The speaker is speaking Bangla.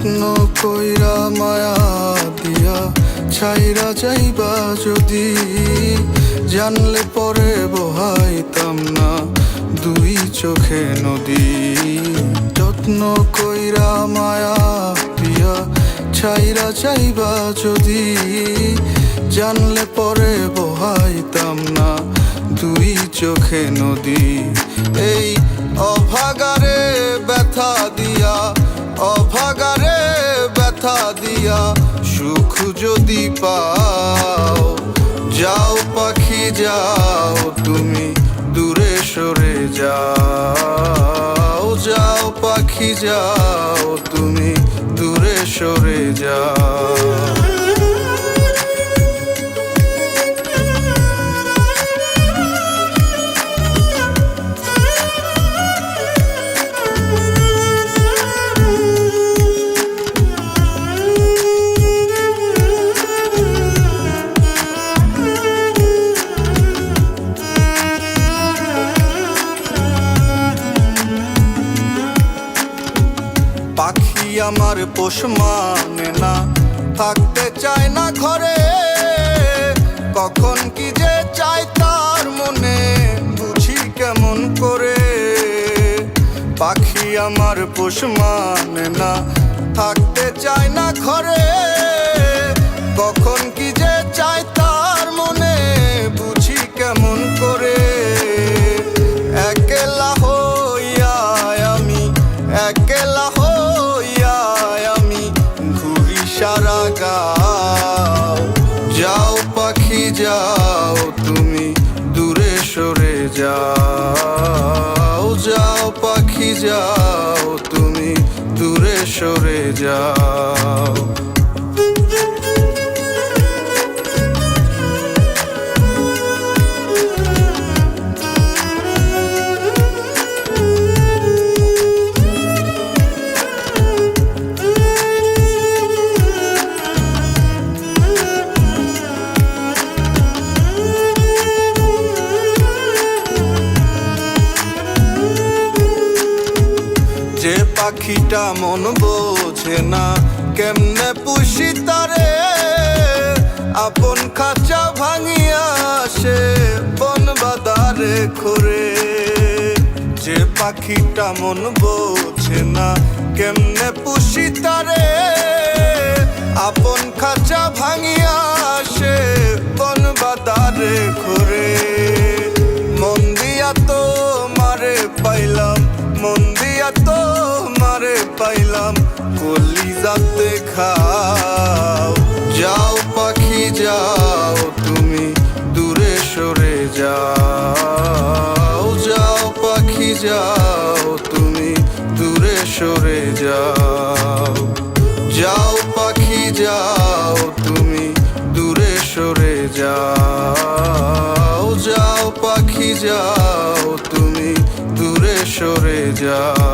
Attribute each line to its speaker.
Speaker 1: যত্ন কইরা মায়া দিয়া ছাইরা যাইবা যদি, জানলে পরে বহাইতাম না দুই চোখে নদী। যত্ন কইরা মায়া দিয়া ছাইরা যাইবা যদি, জানলে পরে বহাইতাম না দুই চোখে নদী। এই অভাগারে ব্যথা দিয়া, অভাগারে ব্যথা দিয়া সুখ যদি পাও, যাও পাখি যাও তুমি দূরে সরে যাও। যাও পাখি যাও তুমি দূরে সরে যাও। পাখি আমার পোষ মানে না, থাকতে চায় না ঘরে, কখন কি যে চায় তার মনে বুঝি কেমন করে। পাখি আমার পোষ মানে না, থাকতে চায় না ঘরে, কখন কি যে চায় তার মনে বুঝি কেমন করে। একলা হইয়া আমি, একলা হইয়া আমি ঘুরি সারা গাঁও। যাও পাখি যাও তুমি দূরে সরে যাও। যাও পাখি যাও তুমি দূরে সরে যাও। যে পাখিটা মন বোঝে না কেমনে পুষি তারে, আপন খাঁচা ভাঙিয়া সে বন বাদারে খোরে। যে পাখিটা মন বোঝে না কেমনে পুষি তারে, আপন খাঁচা ভাঙিয়া সে বন বাদারে খোরে। মন দিয়া তো মারে পাইলাম, মন দিয়া তো মারে পাইলাম কলিজাতে খাও। যাও পাখি যাও তুমি দূরে সরে যাও। যাও পাখি যাও তুমি দূরে সরে যাও। যাও পাখি যাও তুমি দূরে সরে যাও। যাও পাখি যাও তুমি দূরে সরে যাও।